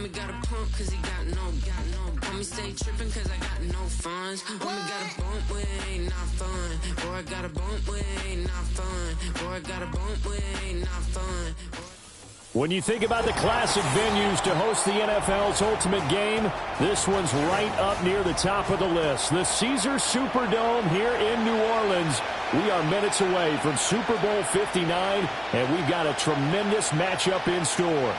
Homie got a pump cause he got no. Homie stay tripping cause I got no funds. Homie got a bump with it ain't not fun. Boy, I got a bump with it ain't not fun. Boy, I got a bump with it ain't not fun. When you think about the classic venues to host the NFL's ultimate game, this one's right up near the top of the list. The Caesars Superdome here in New Orleans. We are minutes away from Super Bowl 59, and we've got a tremendous matchup in store.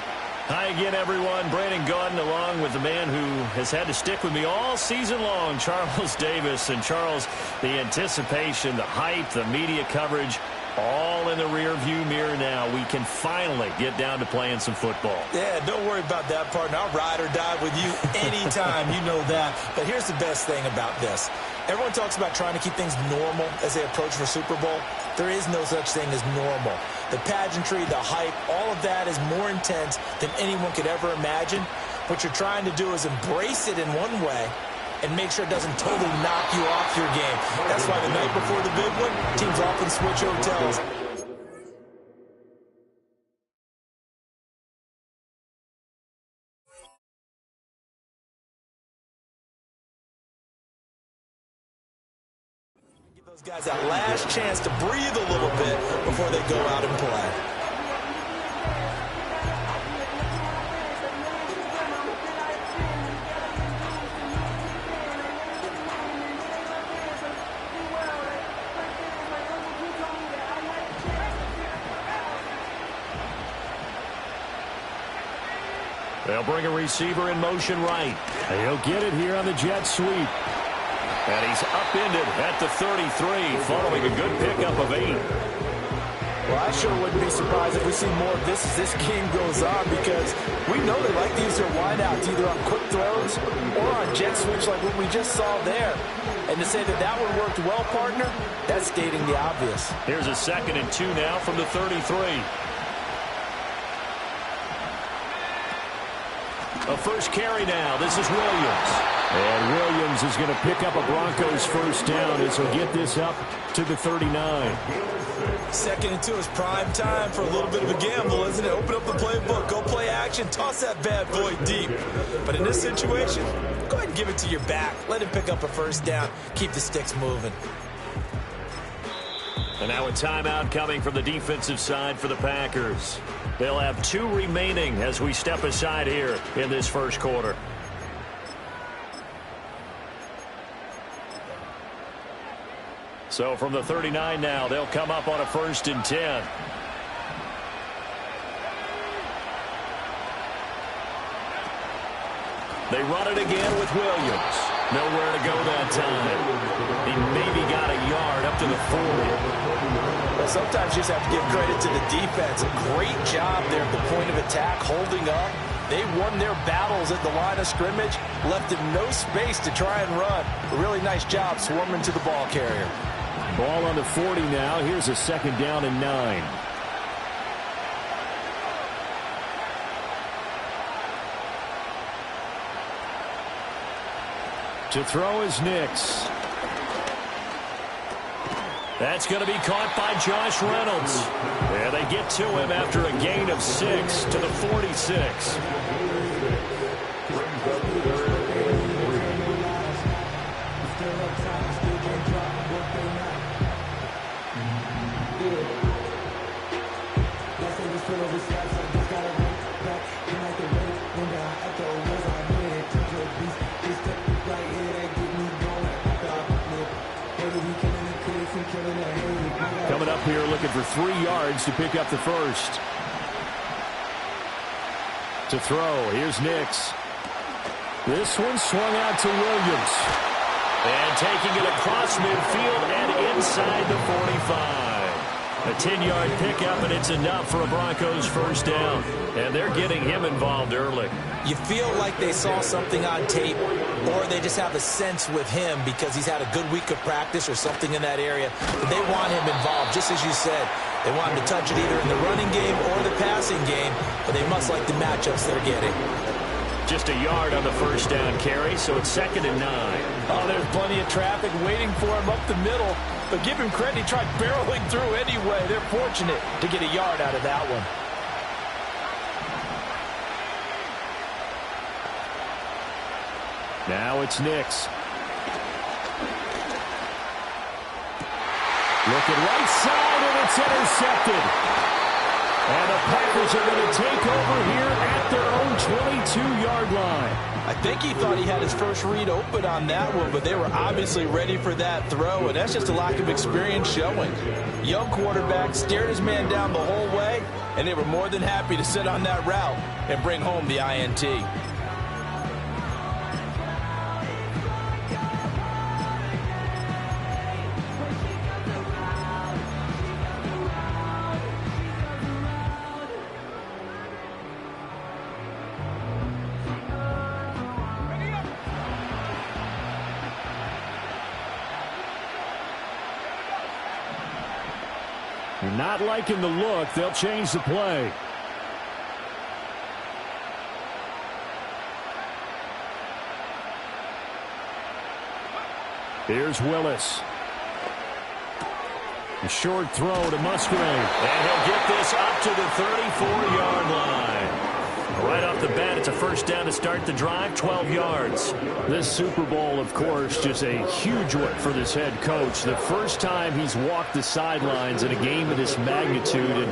Hi again, everyone. Brandon Gaudin along with the man who has had to stick with me all season long, Charles Davis. And Charles, the anticipation, the hype, the media coverage, all in the rear-view mirror now. We can finally get down to playing some football. Yeah, don't worry about that, partner. I'll ride or die with you anytime. You know that. But here's the best thing about this. Everyone talks about trying to keep things normal as they approach for Super Bowl. There is no such thing as normal. The pageantry, the hype, all of that is more intense than anyone could ever imagine. What you're trying to do is embrace it in one way and make sure it doesn't totally knock you off your game. That's why the night before the big one, teams often switch hotels. Give those guys that last chance to breathe a little bit before they go out and play. They'll bring a receiver in motion right. He'll get it here on the jet sweep. And he's upended at the 33, following a good pickup of 8. Well, I sure wouldn't be surprised if we see more of this as this game goes on, because we know they like to use their wideouts either on quick throws or on jet switch like what we just saw there. And to say that that one worked well, partner, that's stating the obvious. Here's a 2nd and 2 now from the 33. A first carry now. This is Williams. And Williams is going to pick up a Broncos first down as he'll get this up to the 39. 2nd and 2 is prime time for a little bit of a gamble, isn't it? Open up the playbook, go play action, toss that bad boy deep. But in this situation, go ahead and give it to your back. Let him pick up a first down. Keep the sticks moving. And now a timeout coming from the defensive side for the Packers. They'll have 2 remaining as we step aside here in this first quarter. So from the 39 now, they'll come up on a 1st and 10. They run it again with Williams. Nowhere to go that time. He maybe got a yard up to the 40. Well, sometimes you just have to give credit to the defense. A great job there at the point of attack, holding up. They won their battles at the line of scrimmage, left him no space to try and run. A really nice job swarming to the ball carrier. Ball on the 40 now. Here's a 2nd down and 9. To throw is Nix. That's going to be caught by Josh Reynolds. Yeah, they get to him after a gain of 6 to the 46. Coming up here looking for 3 yards to pick up the first. To throw, here's Nix. This one swung out to Williams. And taking it across midfield and inside the 45. A 10-yard pickup, and it's enough for a Broncos first down. And they're getting him involved early. You feel like they saw something on tape, or they just have a sense with him because he's had a good week of practice or something in that area. But they want him involved, just as you said. They want him to touch it either in the running game or the passing game, but they must like the matchups they're getting. Just a yard on the first down carry, so it's 2nd and 9. Oh, there's plenty of traffic waiting for him up the middle. But give him credit, he tried barreling through anyway. They're fortunate to get a yard out of that one. Now it's Nix. Looking right side, and it's intercepted. And the Packers are going to take over here at their own 22-yard line. I think he thought he had his first read open on that one, but they were obviously ready for that throw, and that's just a lack of experience showing. Young quarterback stared his man down the whole way, and they were more than happy to sit on that route and bring home the INT. You're not liking the look. They'll change the play. Here's Willis. A short throw to Musgrave. And he'll get this up to the 34-yard line. Right off the bat, it's a first down to start the drive, 12 yards. This Super Bowl, of course, just a huge one for this head coach. The first time he's walked the sidelines in a game of this magnitude.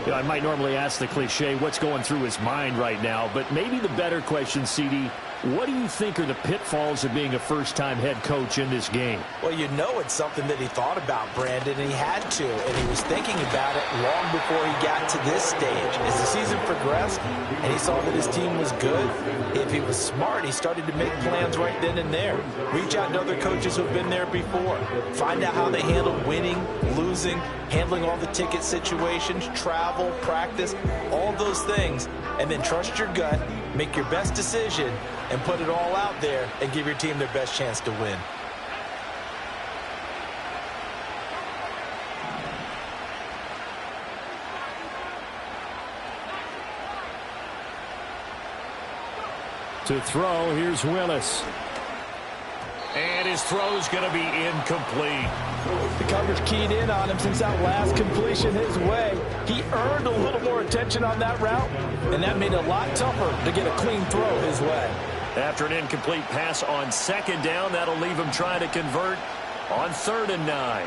And I might normally ask the cliche, what's going through his mind right now? But maybe the better question, CD, what do you think are the pitfalls of being a first-time head coach in this game? Well, you know it's something that he thought about, Brandon, and he had to. And he was thinking about it long before he got to this stage. As the season progressed and he saw that his team was good, if he was smart, he started to make plans right then and there. Reach out to other coaches who've been there before. Find out how they handle winning, losing, handling all the ticket situations, travel, practice, all those things. And then trust your gut, make your best decision, and put it all out there and give your team their best chance to win. To throw, here's Willis. And his throw's going to be incomplete. The coverage keyed in on him since that last completion his way. He earned a little more attention on that route, and that made it a lot tougher to get a clean throw his way. After an incomplete pass on second down, that'll leave him trying to convert on 3rd and 9.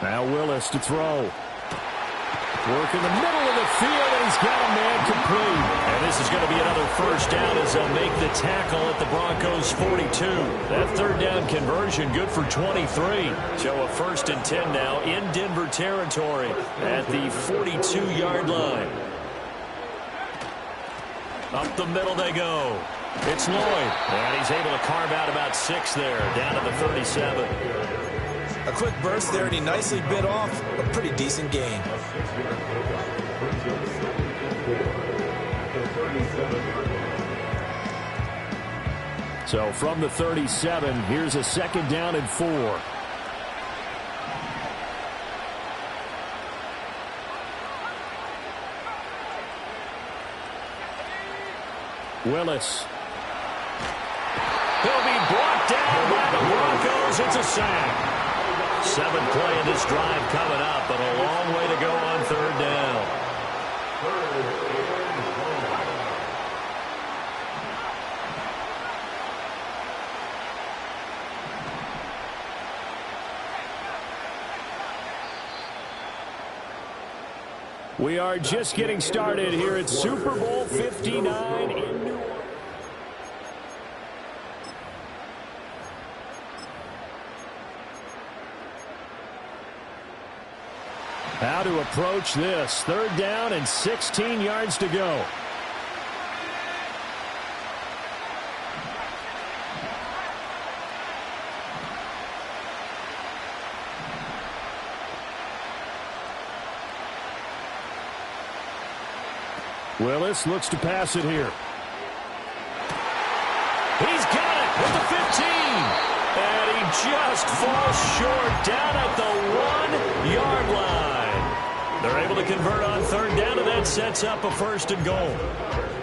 Now Willis to throw. Work in the middle of the field, and he's got a man complete. And this is going to be another first down as they'll make the tackle at the Broncos' 42. That 3rd down conversion good for 23. So a 1st and 10 now in Denver territory at the 42-yard line. Up the middle they go. It's Lloyd. And he's able to carve out about 6 there, down to the 37. A quick burst there, and he nicely bit off a pretty decent gain. So from the 37, here's a 2nd down and 4. Willis. He'll be brought down by the Broncos. It's a sack. 7th play in this drive coming up, but a long way to go on 3rd down. We are just getting started here at Super Bowl 59 in New Orleans. How to approach this. 3rd down and 16 yards to go. Willis looks to pass it here. He's got it at the 15. And he just falls short down at the 1-yard line. They're able to convert on 3rd down, and that sets up a 1st and goal.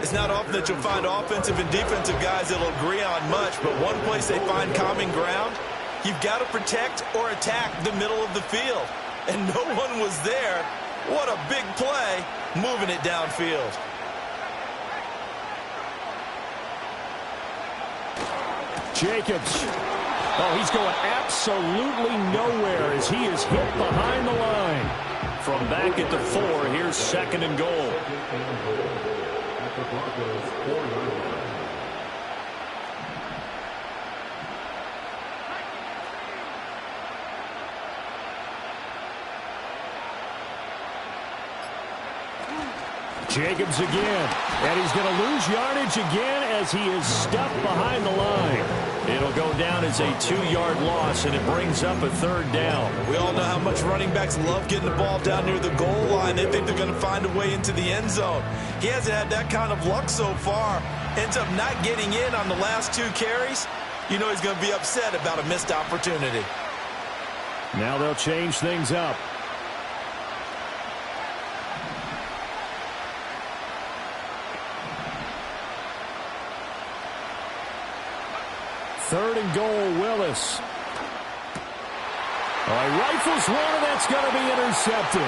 It's not often that you'll find offensive and defensive guys that'll agree on much, but one place they find common ground You've got to protect or attack the middle of the field. And no one was there. What a big play, moving it downfield. Jacobs. Oh, he's going absolutely nowhere as he is hit behind the line. From back at the 4, here's 2nd and goal. Jacobs again, and he's going to lose yardage again as he is stuck behind the line. It'll go down as a 2-yard loss, and it brings up a 3rd down. We all know how much running backs love getting the ball down near the goal line. They think they're going to find a way into the end zone. He hasn't had that kind of luck so far. Ends up not getting in on the last 2 carries. You know he's going to be upset about a missed opportunity. Now they'll change things up. 3rd and goal, Willis. All right, rifles one, and that's going to be intercepted.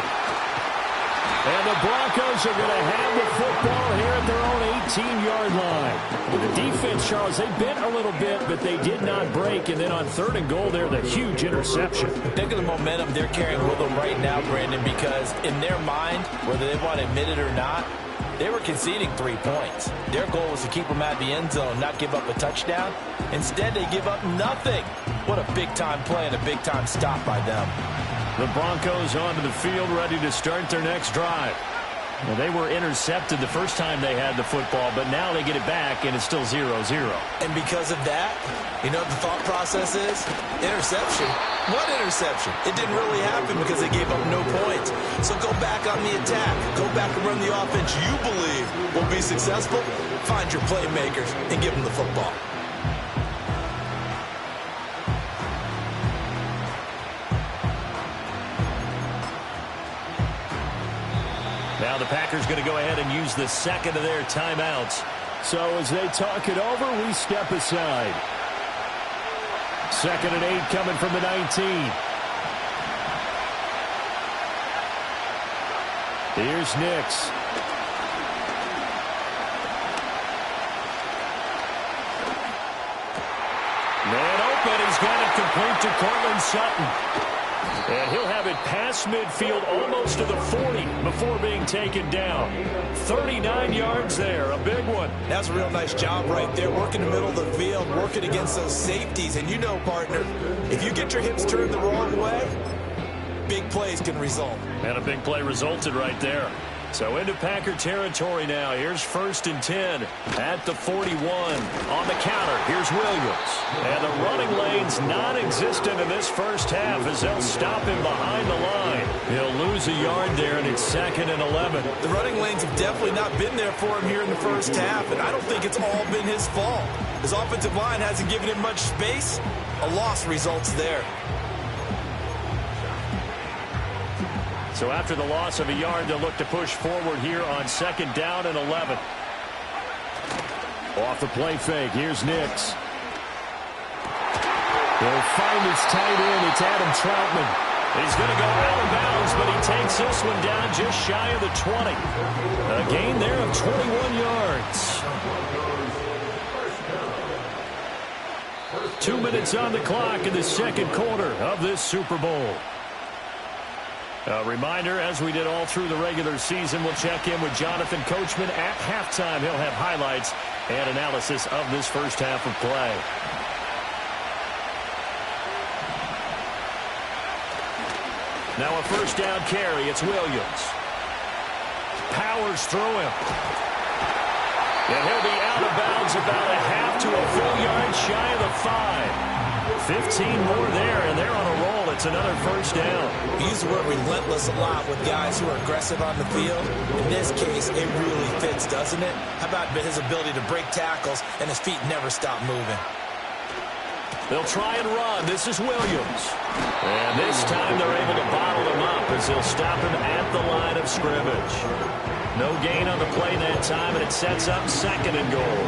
And the Broncos are going to have the football here at their own 18-yard line. With the defense, Charles, they bent a little bit, but they did not break. And then on 3rd and goal there, the huge interception. Think of the momentum they're carrying with them right now, Brandon, because in their mind, whether they want to admit it or not, they were conceding 3 points. Their goal was to keep them out of the end zone, not give up a touchdown. Instead, they give up nothing. What a big-time play and a big-time stop by them. The Broncos onto the field, ready to start their next drive. Well, they were intercepted the first time they had the football, but now they get it back, and it's still 0-0. And because of that, you know what the thought process is? Interception. What interception? It didn't really happen because they gave up no points. So go back on the attack. Go back and run the offense you believe will be successful. Find your playmakers and give them the football. Now the Packers going to go ahead and use the 2nd of their timeouts. So as they talk it over, we step aside. 2nd and 8 coming from the 19. Here's Nix. Man open, he's got it complete to Cortland Sutton. And he'll have it past midfield almost to the 40 before being taken down. 39 yards there, a big one. That's a real nice job right there, working the middle of the field, working against those safeties. And you know, partner, if you get your hips turned the wrong way, big plays can result. And a big play resulted right there. So into Packer territory now. Here's 1st and 10 at the 41. On the counter, here's Williams. And the running lane's non-existent in this first half as they'll stop him behind the line. He'll lose a yard there, and it's 2nd and 11. The running lanes have definitely not been there for him here in the first half, and I don't think it's all been his fault. His offensive line hasn't given him much space. A loss results there. So after the loss of a yard, they'll look to push forward here on 2nd down and 11. Off the play fake, here's Nix. They'll find his tight end. It's Adam Troutman. He's going to go out of bounds, but he takes this one down just shy of the 20. A gain there of 21 yards. 2 minutes on the clock in the 2nd quarter of this Super Bowl. A reminder, as we did all through the regular season, we'll check in with Jonathan Coachman at halftime. He'll have highlights and analysis of this first half of play. Now a 1st down carry. It's Williams. Powers through him. And he'll be out of bounds about a half to a full yard shy of the 5. 15 more there, and they're on a roll. It's another 1st down. We use the word relentless a lot with guys who are aggressive on the field. In this case, it really fits, doesn't it? How about his ability to break tackles and his feet never stop moving? They'll try and run. This is Williams. And this time they're able to bottle him up as they'll stop him at the line of scrimmage. No gain on the play that time, and it sets up 2nd and goal.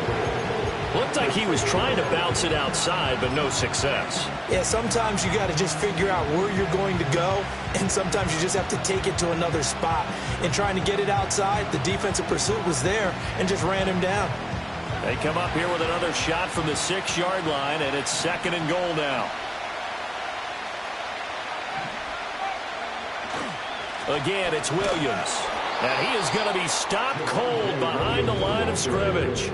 Looked like he was trying to bounce it outside, but no success. Yeah, sometimes you got to just figure out where you're going to go, and sometimes you just have to take it to another spot. In trying to get it outside, the defensive pursuit was there and just ran him down. They come up here with another shot from the 6-yard line, and it's 2nd and goal now. Again, it's Williams. And he is going to be stopped cold behind the line of scrimmage.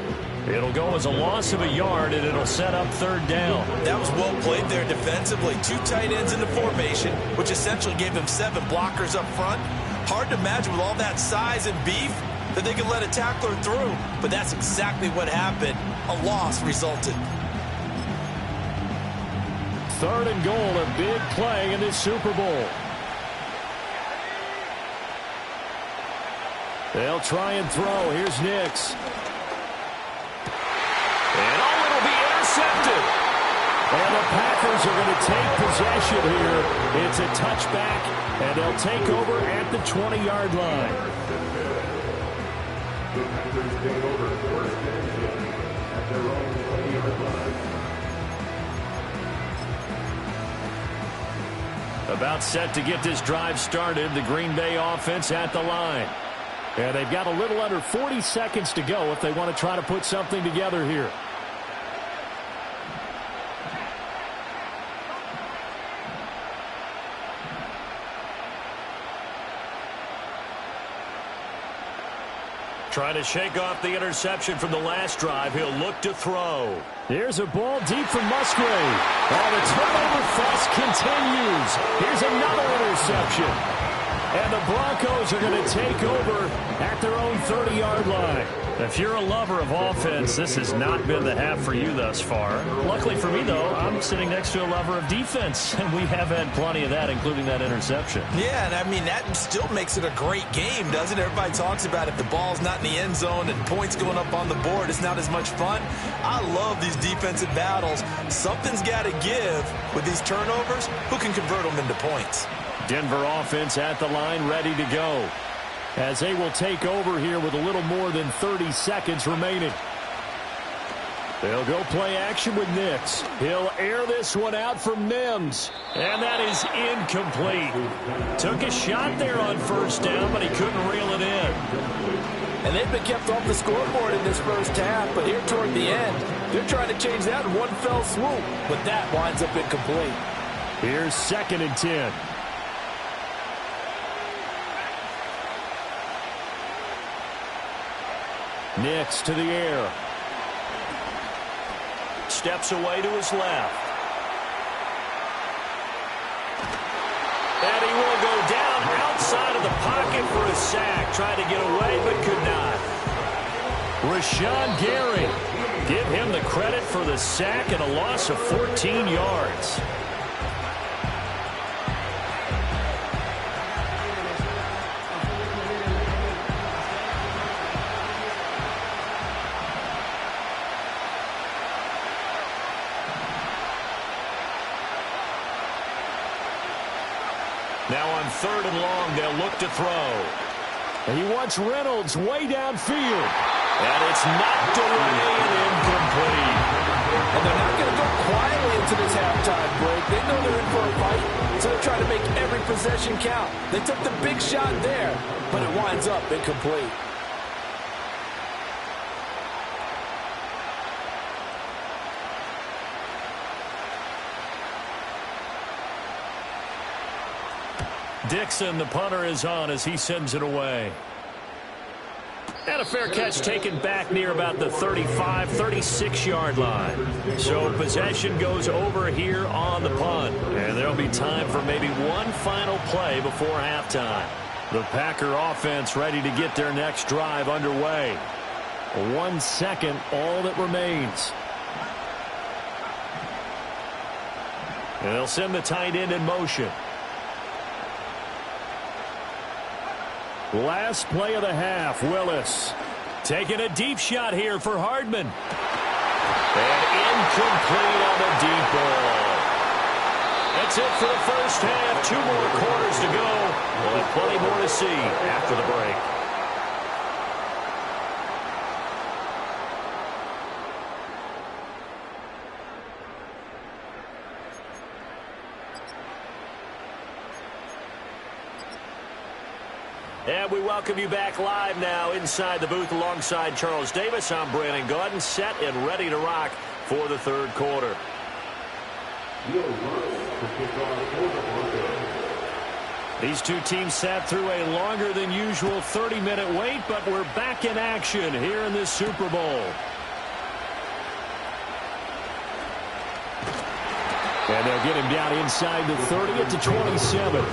It'll go as a loss of a yard, and it'll set up 3rd down. That was well played there defensively. 2 tight ends in the formation, which essentially gave them 7 blockers up front. Hard to imagine with all that size and beef that they could let a tackler through. But that's exactly what happened. A loss resulted. 3rd and goal, a big play in this Super Bowl. They'll try and throw. Here's Nix. And it'll be intercepted. And the Packers are going to take possession here. It's a touchback, and they'll take over at the 20-yard line. About set to get this drive started. The Green Bay offense at the line. And they've got a little under 40 seconds to go if they want to try to put something together here. Trying to shake off the interception from the last drive. He'll look to throw. Here's a ball deep from Musgrave. And the turnover fest continues. Here's another interception. And the Broncos are going to take over at their own 30-yard line. If you're a lover of offense, this has not been the half for you thus far. Luckily for me, though, I'm sitting next to a lover of defense, and we have had plenty of that, including that interception. Yeah, and I mean, that still makes it a great game, doesn't it? Everybody talks about if the ball's not in the end zone and points going up on the board, it's not as much fun. I love these defensive battles. Something's got to give with these turnovers. Who can convert them into points? Denver offense at the line, ready to go, as they will take over here with a little more than 30 seconds remaining. They'll go play action with Nix. He'll air this one out for Mims. And that is incomplete. Took a shot there on 1st down, but he couldn't reel it in. And they've been kept off the scoreboard in this first half, but here toward the end, they're trying to change that in one fell swoop. But that winds up incomplete. Here's 2nd and 10. Nix to the air. Steps away to his left. And he will go down outside of the pocket for a sack. Tried to get away, but could not. Rashawn Gary. Give him the credit for the sack and a loss of 14 yards. Now on 3rd and long, they'll look to throw. And he wants Reynolds way downfield. And it's knocked away and incomplete. And they're not going to go quietly into this halftime break. They know they're in for a fight, so they're trying to make every possession count. They took the big shot there, but it winds up incomplete. Dixon, the punter, is on as he sends it away. And a fair catch taken back near about the 35, 36-yard line. So possession goes over here on the punt. And there'll be time for maybe one final play before halftime. The Packer offense ready to get their next drive underway. 1 second, all that remains. And they'll send the tight end in motion. Last play of the half, Willis. Taking a deep shot here for Hardman. And incomplete on the deep ball. That's it for the first half. 2 more quarters to go. We'll have plenty more to see after the break. And we welcome you back live now inside the booth alongside Charles Davis. I'm Brandon Gaudin, set and ready to rock for the third quarter. These two teams sat through a longer than usual 30-minute wait, but we're back in action here in this Super Bowl. And they'll get him down inside the 30 at the 27.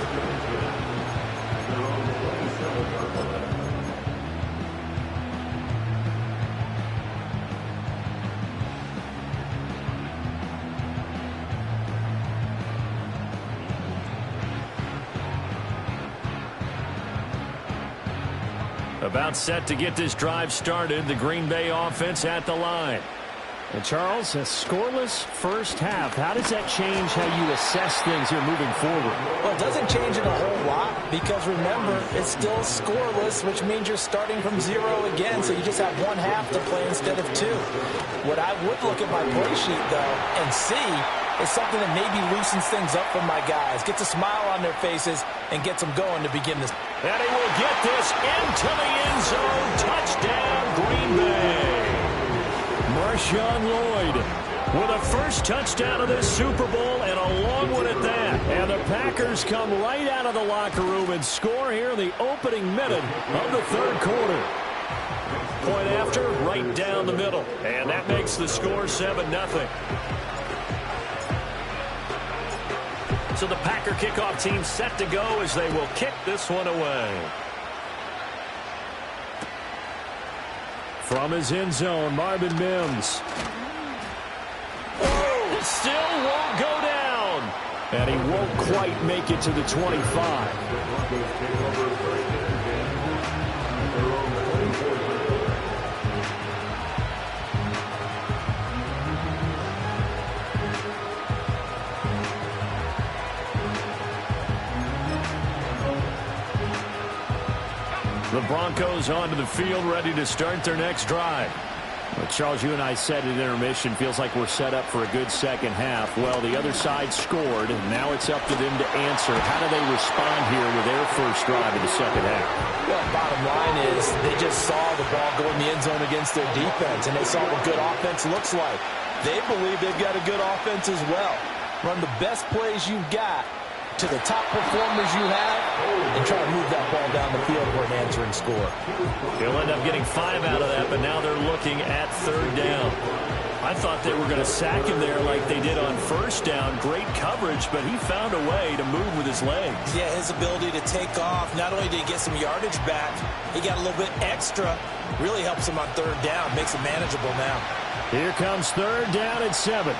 About set to get this drive started. The Green Bay offense at the line. And Charles, a scoreless first half. How does that change how you assess things here moving forward? Well, it doesn't change it a whole lot because, remember, it's still scoreless, which means you're starting from 0 again, so you just have one half to play instead of 2. What I would look at my play sheet, though, and see is something that maybe loosens things up for my guys, gets a smile on their faces, and gets them going to begin this. And he will get this into the end zone. Touchdown, Green Bay. Marshawn Lloyd with a first touchdown of this Super Bowl, and a long one at that. And the Packers come right out of the locker room and score here in the opening minute of the third quarter. Point after, right down the middle. And that makes the score 7-0. So the Packer kickoff team set to go as they will kick this one away. From his end zone, Marvin Mims. Oh, still won't go down. And he won't quite make it to the 25. The Broncos onto the field, ready to start their next drive. Well, Charles, you and I said at intermission, feels like we're set up for a good second half. Well, the other side scored, and now it's up to them to answer. How do they respond here with their first drive of the second half? Well, bottom line is they just saw the ball go in the end zone against their defense, and they saw what good offense looks like. They believe they've got a good offense as well. Run the best plays you've got to the top performers you have and try to move that ball down the field for an answering score. He'll end up getting 5 out of that, but now they're looking at third down. I thought they were going to sack him there like they did on first down. Great coverage, but he found a way to move with his legs. Yeah, his ability to take off, not only did he get some yardage back, he got a little bit extra. Really helps him on third down, makes it manageable now. Here comes third down at 7.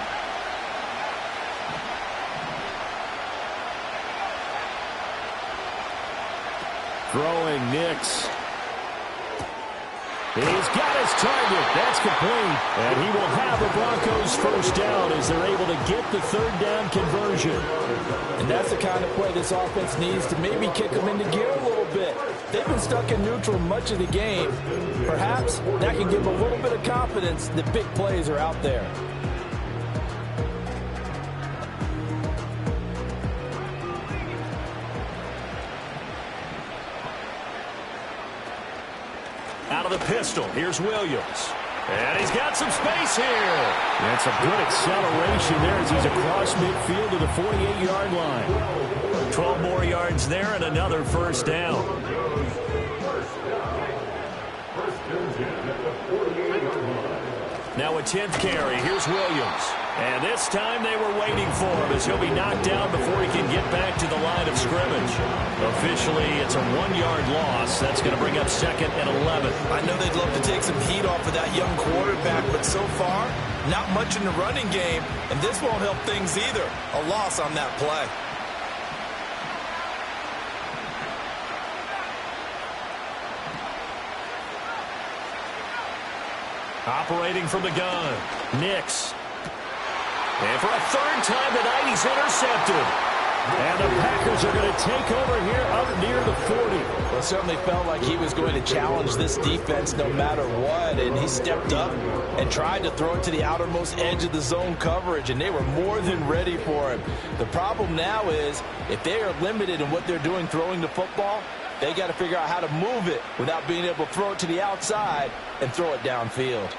Throwing Nix. He's got his target. That's complete. And he will have the Broncos first down as they're able to get the third down conversion. And that's the kind of play this offense needs to maybe kick them into gear a little bit. They've been stuck in neutral much of the game. Perhaps that can give them a little bit of confidence that big plays are out there. Out of the pistol, here's Williams. And he's got some space here. That's a good acceleration there as he's across midfield to the 48-yard line. 12 more yards there and another first down. Now a 10th carry. Here's Williams. And this time they were waiting for him as he'll be knocked down before he can get back to the line of scrimmage. Officially, it's a 1-yard loss. That's going to bring up 2nd and 11. I know they'd love to take some heat off of that young quarterback, but so far, not much in the running game, and this won't help things either. A loss on that play. Operating from the gun, Nix. And for a third time tonight, he's intercepted. And the Packers are going to take over here up near the 40. Well, it certainly felt like he was going to challenge this defense no matter what, and he stepped up and tried to throw it to the outermost edge of the zone coverage, and they were more than ready for him. The problem now is if they are limited in what they're doing throwing the football, They got to figure out how to move it without being able to throw it to the outside and throw it downfield.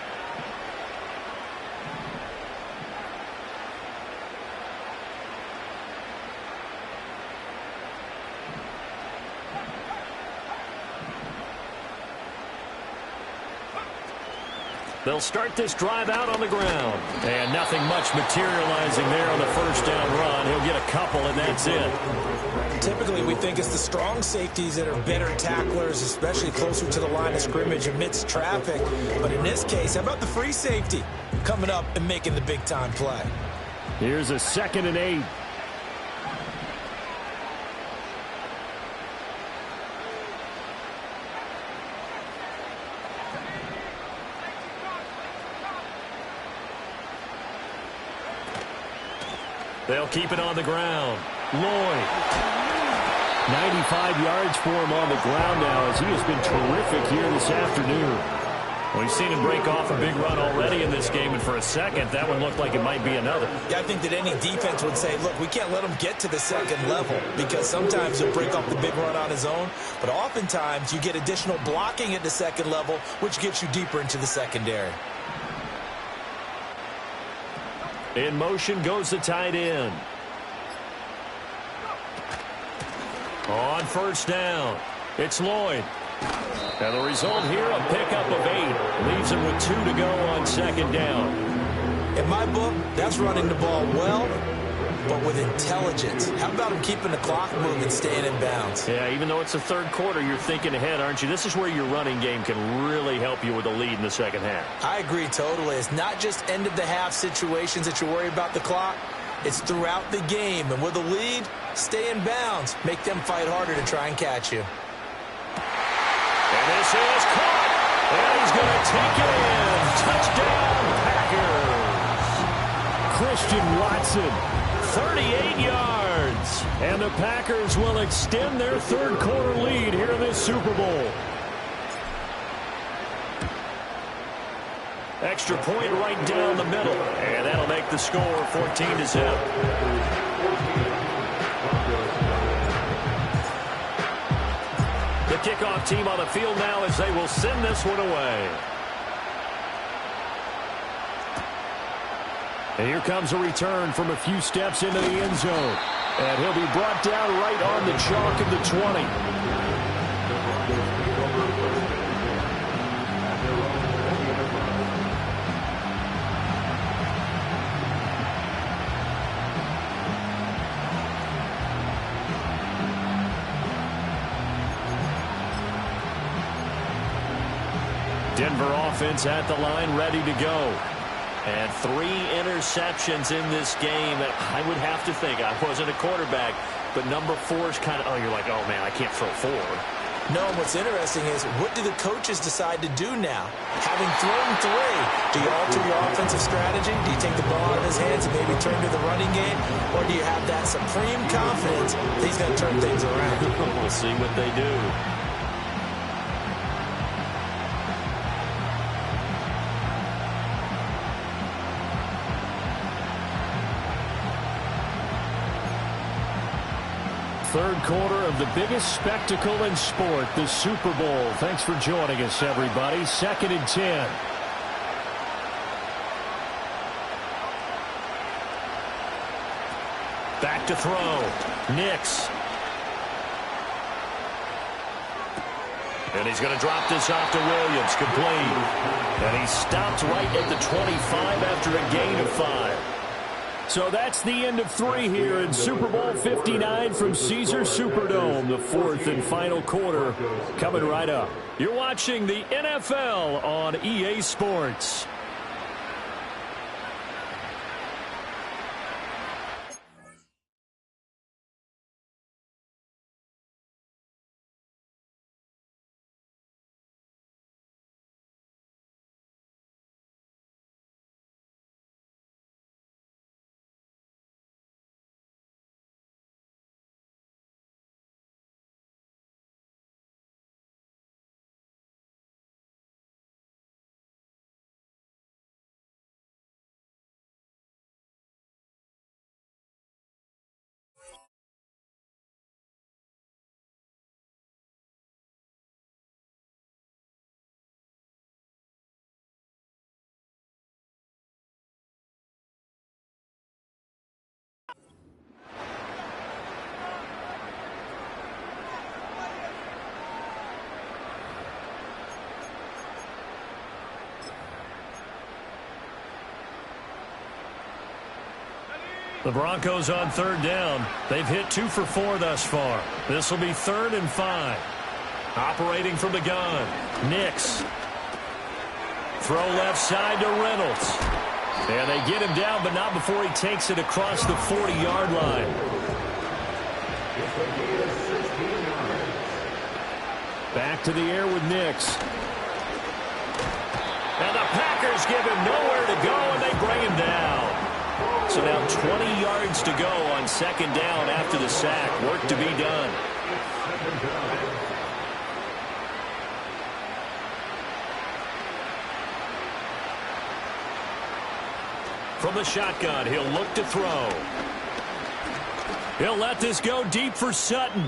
They'll start this drive out on the ground. And nothing much materializing there on the first down run. He'll get a couple, and that's it. Typically, we think it's the strong safeties that are better tacklers, especially closer to the line of scrimmage amidst traffic. But in this case, how about the free safety coming up and making the big-time play? Here's a 2nd and 8. They'll keep it on the ground. Lloyd. 95 yards for him on the ground now as he has been terrific here this afternoon. Well, we've seen him break off a big run already in this game, and for a second, that one looked like it might be another. Yeah, I think that any defense would say, look, we can't let him get to the second level because sometimes he'll break off the big run on his own, but oftentimes you get additional blocking at the second level, which gets you deeper into the secondary. In motion goes the tight end. On first down, it's Lloyd. And the result here, a pickup of 8. Leaves him with 2 to go on 2nd down. In my book, that's running the ball well, but with intelligence. How about him keeping the clock moving, staying in bounds? Yeah, even though it's the third quarter, you're thinking ahead, aren't you? This is where your running game can really help you with a lead in the second half. I agree totally. It's not just end-of-the-half situations that you worry about the clock. It's throughout the game. And with a lead, stay in bounds. Make them fight harder to try and catch you. And this is caught. And he's going to take it in. Touchdown, Packers. Christian Watson, 38 yards. And the Packers will extend their third quarter lead here in this Super Bowl. Extra point right down the middle. And that'll make the score 14-0. The kickoff team on the field now as they will send this one away. And here comes a return from a few steps into the end zone. And he'll be brought down right on the chalk of the 20. Denver offense at the line, ready to go. And 3 interceptions in this game. I would have to think, I wasn't a quarterback, but number 4 is kind of, oh, you're like, oh, man, I can't throw 4. No, and what's interesting is, what do the coaches decide to do now? Having thrown 3, do you alter your offensive strategy? Do you take the ball out of his hands and maybe turn to the running game? Or do you have that supreme confidence that he's going to turn things around? We'll see what they do. Third quarter of the biggest spectacle in sport, the Super Bowl. Thanks for joining us, everybody. 2nd and 10. Back to throw. Nix. And he's going to drop this off to Williams. Complete. And he stopped right at the 25 after a gain of 5. So that's the end of 3 here in Super Bowl 59 from Caesars Superdome. The 4th and final quarter coming right up. You're watching the NFL on EA Sports. The Broncos on third down. They've hit 2 for 4 thus far. This will be 3rd and 5. Operating from the gun. Nix. Throw left side to Reynolds. And they get him down, but not before he takes it across the 40-yard line. Back to the air with Nix. And the Packers give him nowhere to go, and they bring him down. So now 20 yards to go on 2nd down after the sack. Work to be done. From the shotgun, he'll look to throw. He'll let this go deep for Sutton.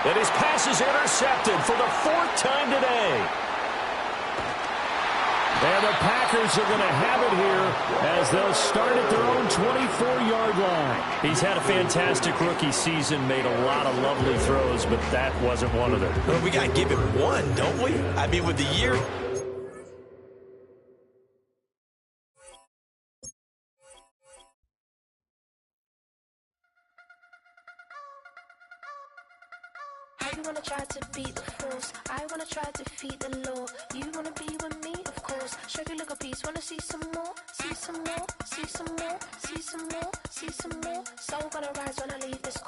And his pass is intercepted for the 4th time today. And the Packers are going to have it here as they'll start at their own 24-yard line. He's had a fantastic rookie season, made a lot of lovely throws, but that wasn't one of them. Well, we got to give him one, don't we? I mean, with the year... You wanna try to beat the force, I wanna try to defeat the law. You wanna be with me, of course. Show you look a piece, wanna see some more, see some more, see some more, see some more, see some more. Soul gonna rise when I leave this